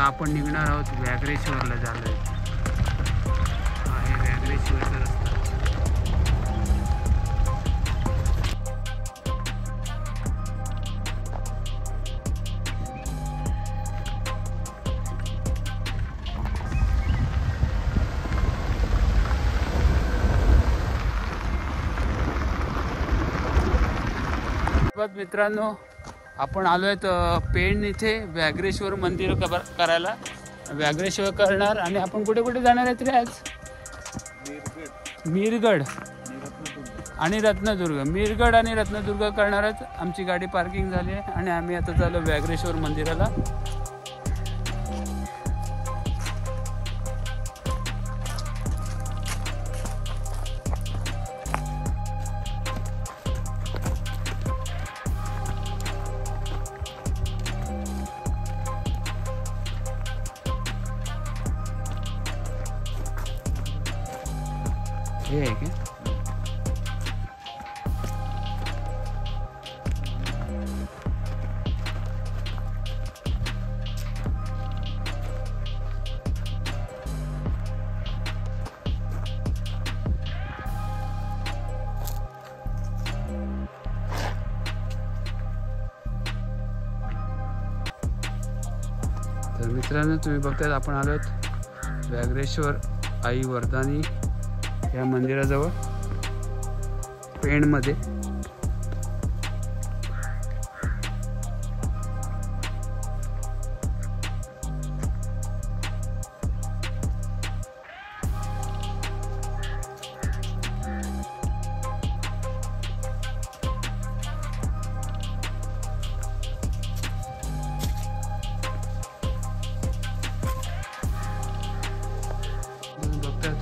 आता आपण निघणार आहोत व्याघ्रेश्वरला जायला. आहे व्याघ्रेश्वरचा रस्ता. मित्रांनो, आपण आलो आहेत पेण इथे व्याघ्रेश्वर मंदिर करायला. व्याघ्रेश्वर करणार आणि आपण कुठे कुठे जाणार आहेत रे आज? मीरगड आणि रत्नदुर्ग. मीरगड आणि रत्नदुर्ग करणार आहेत. आमची गाडी पार्किंग झाली आहे आणि आम्ही आता चाललो व्याघ्रेश्वर मंदिराला. हे आहे की तर मित्रांनो, तुम्ही बघताय आपण आलोत व्याघ्रेश्वर आई वरदानी या मंदिराजवळ पेणमध्ये.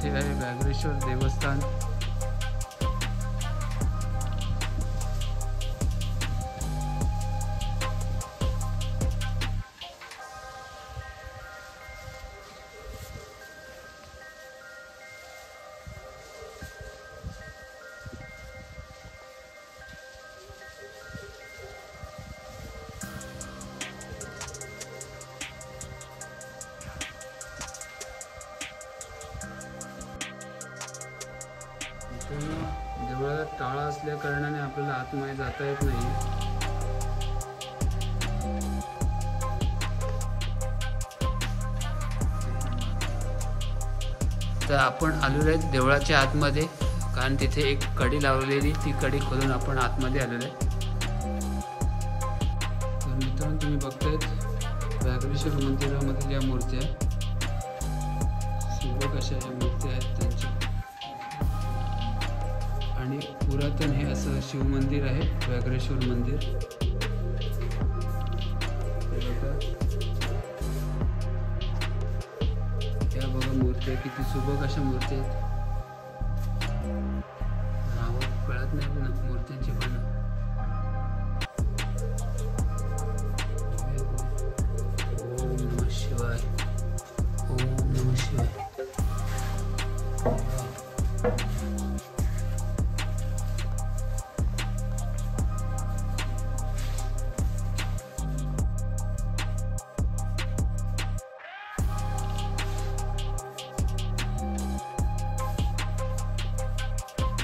हे आहे व्याघ्रेश्वर देवस्थान. देवळाला टाळा असल्या कारणाने आपल्याला आतमध्ये जाता येत नाही. तर आपण आलेलो आहे देवळाच्या आतमध्ये, कारण तिथे एक कडी लावलेली, ती कडी खोलून आपण आतमध्ये आलेलो आहे. तर मित्रांनो, तुम्ही बघतायत व्याघ्रेश्वर मंदिरामध्ये ज्या मूर्त्या आहेत, सुबक अशा ज्या मूर्त्या आहेत त्यांच्या, आणि पुरातन हे असं शिवमंदिर आहे व्याघ्रेश्वर मंदिर. या बघा मूर्त्या किती सुबक अशा मूर्त्या आहेत. नाव कळत नाही ना मूर्त्यांची पण. ओम नमः शिवाय, ओम नमः शिवाय.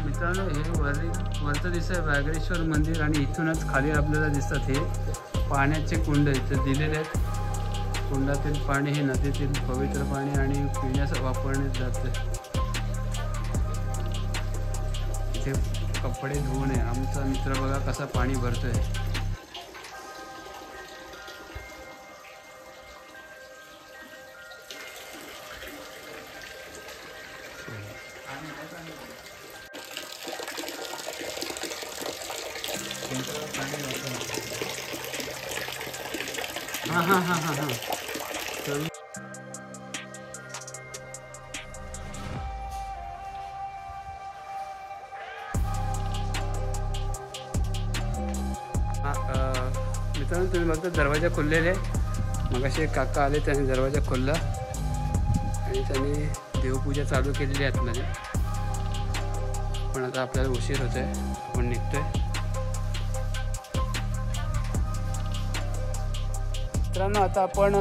मित्रांनो, हे वरचं दिसतं व्याघ्रेश्वर मंदिर आणि इथूनच खाली आपल्याला दिसतात हे पाण्याचे कुंड इथे दिलेले आहेत. कुंडातील पाणी हे नदीतील पवित्र पाणी आणि पिण्यास वापरण्यात जाते. इथे कपडे धुवून आहे. आमचा मित्र बघा कसा पाणी भरतोय. हां. मित्रांनो, तुम्ही बघता दरवाजा खोललेले. मगाशी एक काका आले, त्याने दरवाजा खोलला आणि त्यांनी देवपूजा चालू केलेली आहे आतमध्ये. पण आता आपल्याला उशीर होत आहे, आपण निघतोय. मित्रांनो आता आपण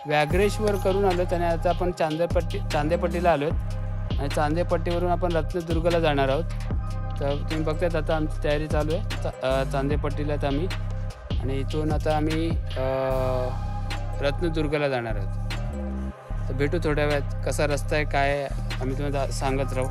व्याघ्रेश्वर करून आलो आणि आता आपण चांदेपट्टीला आलो आणि चांदेपट्टीवरून आपण रत्नदुर्गला जाणार आहोत। तर तुम्ही बघतायत आता आमची तयारी चालू आहे चांदेपट्टीला तर आम्ही आणि इथून आता आम्ही रत्नदुर्गला जाणार आहोत। तर भेटू थोड्या वेळात, कसा रस्ता आहे काय आहे आम्ही तुम्हाला सांगत राहू।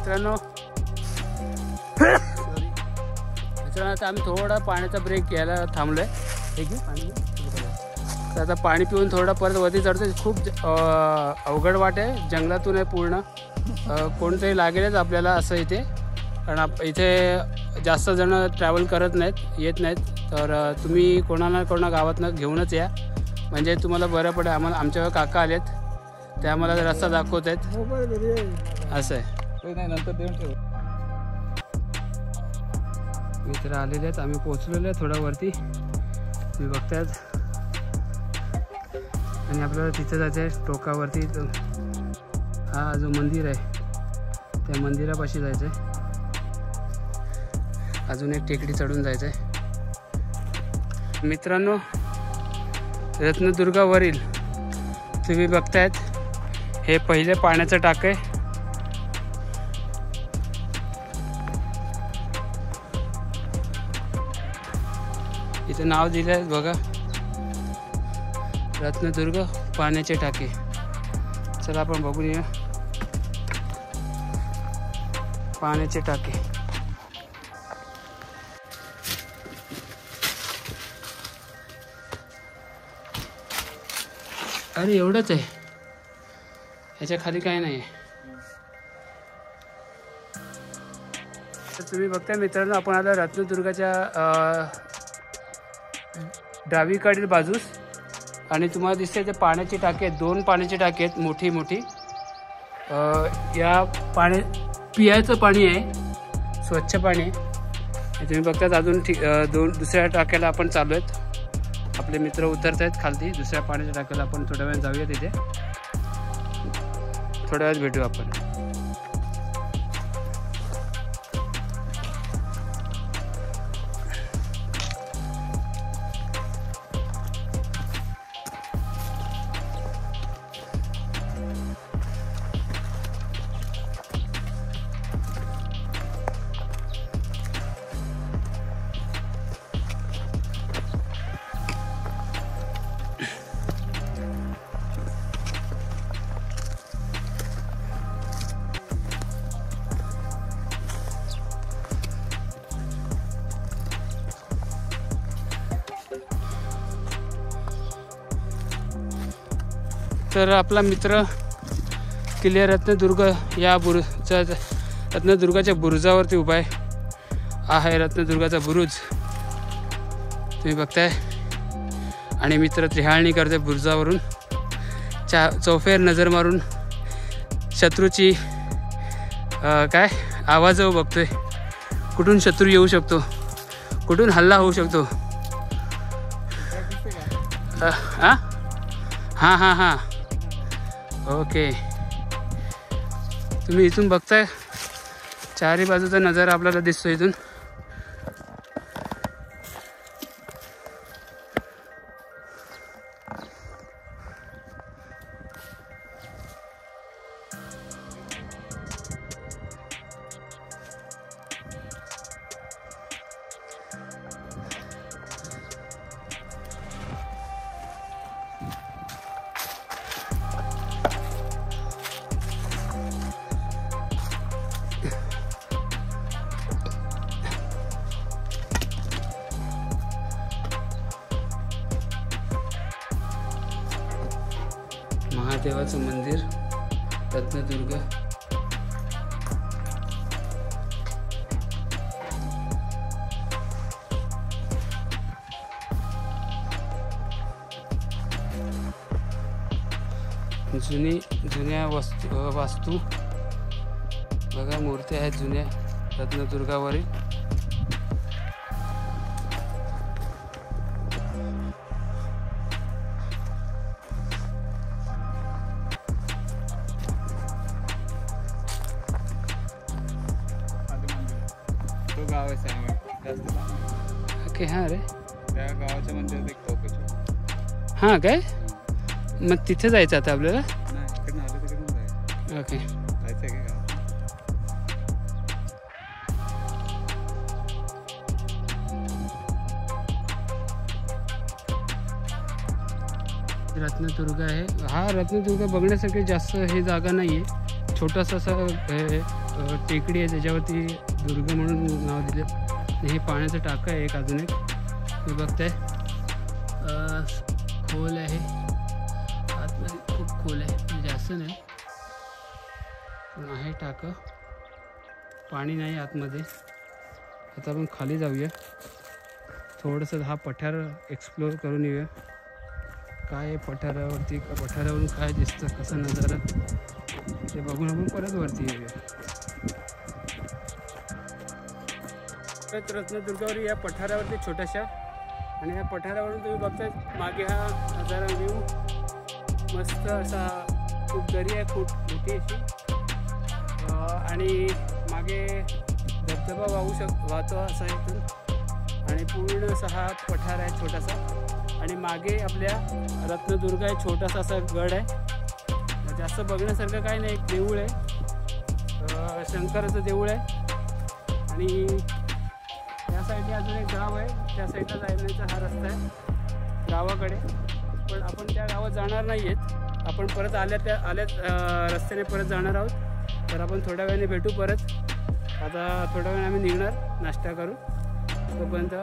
मित्रांनो आता आम्ही थोडा पाण्याचा ब्रेक घ्यायला थांबलोय। ठीक आहे पाणी तर आता पाणी पिऊन थोडा परत वरती चढतोय। खूप अवघड वाट आहे, जंगलातून आहे पूर्ण, कोणतंही लागेलच आपल्याला असं इथे, कारण इथे जास्त जण ट्रॅव्हल करत नाहीत येत नाहीत। तर तुम्ही कोणा गावातनं घेऊनच या, म्हणजे तुम्हाला बरं पडेल। आम्हाला आमच्यावर काका आलेत ते आम्हाला रस्ता दाखवत आहेत असं आहे। नाही नंतर देऊन ठेव। मित्र आलेले आहेत, आम्ही पोहोचलेलो आहे थोडा वरती तुम्ही बघतायत आणि आपल्याला तिथे जायचं आहे टोकावरती। हा जो मंदिर आहे त्या मंदिरापाशी जायचं आहे, अजून एक टेकडी चढून जायचं आहे। मित्रांनो रत्नदुर्गावरील तुम्ही बघतायत हे पहिले पाण्याचं टाक आहे। इथे नाव दिलं आहे बघा, रत्नदुर्ग पाण्याचे टाके। चला आपण बघूया पाण्याचे टाके। अरे एवढंच आहे, ह्याच्या खाली काय नाही आहे। तर तुम्ही बघताय मित्रांनो आपण आता रत्नदुर्गाच्या डावीकडील बाजूस आणि तुम्हाला दिसते ते पाण्याची टाकी आहेत, 2 पाण्याची टाकी आहेत मोठी मोठी। या पाणी पियाचं पाणी आहे, स्वच्छ पाणी आहे। तुम्ही बघतात अजून दुसऱ्या टाक्याला आपण चालू आहेत, आपले मित्र उतरत आहेत खालती दुसऱ्या पाण्याच्या टाक्याला। आपण थोड्या वेळ जाऊया तिथे, थोड्या वेळात भेटू आपण। तर आपला मित्र किल्ले रत्नदुर्ग या रत्नदुर्गाच्या बुरुजावरती उभा आहे। हा आहे रत्नदुर्गाचा बुरुज तुम्ही बघताय आणि मित्र त्रिहाळणी करते बुरुजावरून, चौफेर नजर मारून शत्रूची काय आवाज बघतोय, कुठून शत्रू येऊ शकतो, कुठून हल्ला होऊ शकतो। हां हां हां ओके, तुम्ही इथून बघताय चारी बाजूचा नजारा आपल्याला दिसतो इथून. महादेवाचं मंदिर रत्नदुर्ग. जुन्या वास्तू बघा, मूर्ती आहेत जुन्या रत्नदुर्गावरील. गाव आहे ओके, हां रे, त्या गावाच्या मंदिरात एक तोफ आहे. हां काय, मग तिथे जायचं आता आपल्याला. नाही, इकडनं आलं तिकडून जायचं. ओके, जायचं आहे का गावात? रत्नदुर्ग आहे हा. रत्नदुर्ग बघण्यासाठी जास्त हे जागा नाही आहे, छोटासा असा टेकडी आहे त्याच्यावरती दुर्ग म्हणून नाव दिलं. हे पाण्याचं टाकं आहे एक, अजून एक हे बघताय. खोल आहे आतमध्ये, खूप खोल आहे, जास्त नाही पण आहे टाकं. पाणी नाही आतमध्ये. आता आपण खाली जाऊया, थोडंसं हा पठार एक्सप्लोअर करून येऊया. काय आहे पठारावरती, पठारावरून काय दिसतं, कसा नजारा ते बघून आपण परत वरती येऊया. परत रत्नदुर्गावर या पठारावरती छोट्याशा, आणि या पठारावरून तुम्ही बघताय मागे हा नजारा व्ह्यू मस्त असा. खूप दरी आहे, खूप मोठी अशी, आणि मागे धबधबा वाहतो असा इथून, आणि पूर्ण असा हा पठार आहे छोटासा. आणि मागे आपल्या रत्नदुर्ग आहे, छोटासा असा गड आहे. जास्त बघण्यासारखं काही नाही, एक देऊळ आहे, शंकराचं देऊळ आहे. आणि त्या साईडने अजून एक गाव आहे, त्या साईडला जाण्याचा हा रस्ता आहे गावाकडे. पण आपण त्या गावात जाणार नाही आहेत, आपण परत आल्याच रस्त्याने परत जाणार आहोत. तर आपण थोड्या वेळाने भेटू परत. आता थोड्या वेळाने आम्ही निघणार नाश्ता करू. तोपर्यंत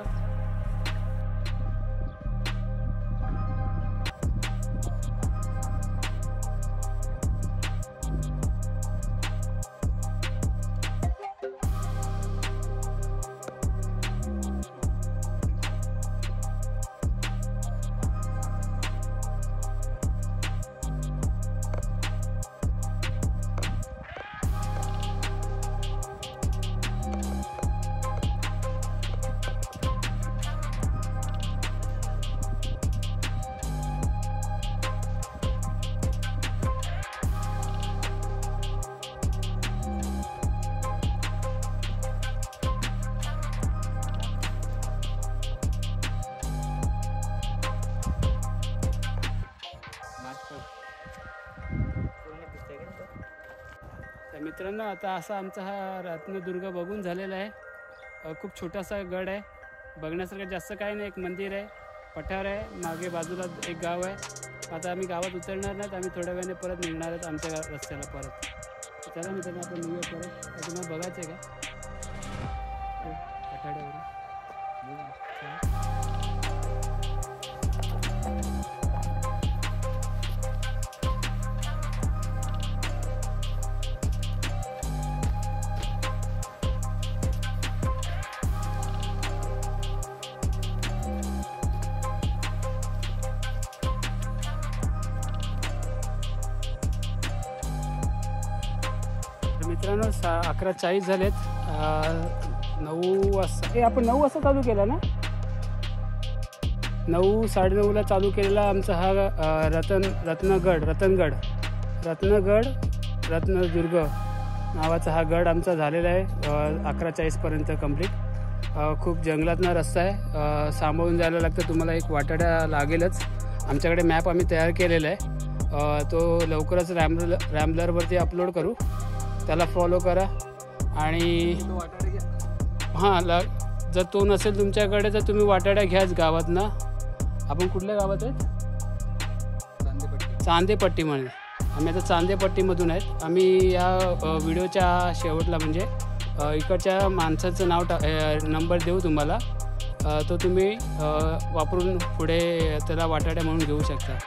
मित्रांनो, आता असा आमचा हा रत्नदुर्ग बघून झालेला आहे. खूप छोटासा गड आहे, बघण्यासारखं जास्त काही नाही. एक मंदिर आहे, पठार आहे, मागे बाजूला एक गाव आहे. आता आम्ही गावात उतरणार नाहीत, आम्ही थोड्या वेळाने परत निघणार आहेत आमच्या रस्त्याला परत. चला मित्रांनो, आपण निघूया परत. तुम्हाला बघायचं आहे का पठारावर? मित्रांनो 11:40 झालेत. 9 वाजता हे आपण 9 वाजता चालू केला ना, 9, 9:30ला चालू केलेला आमचा हा रतनगड रत्नदुर्ग नावाचा हा गड आमचा झालेला आहे 11:40पर्यंत कंप्लीट। खूप जंगलातनं रस्ता आहे, सांभाळून जायला लागतं तुम्हाला, एक वाटाड्या लागेलच। आमच्याकडे मॅप आम्ही तयार केलेला आहे, तो लवकरच रॅम्बलरवरती अपलोड करू, त्याला फॉलो करा। आणि हां जर तो नसेल तुमच्याकडे तर तुम्ही वाटाड्या घ्याच गावातनं। आपण कुठल्या गावात आहेत? चांदेपट्टीमध्ये। आम्ही आता चांदेपट्टीमधून आहेत। आम्ही या व्हिडिओच्या शेवटला म्हणजे इकडच्या माणसाचं नंबर देऊ तुम्हाला, तो तुम्ही वापरून पुढे त्याला वाटाड्या म्हणून घेऊ शकता।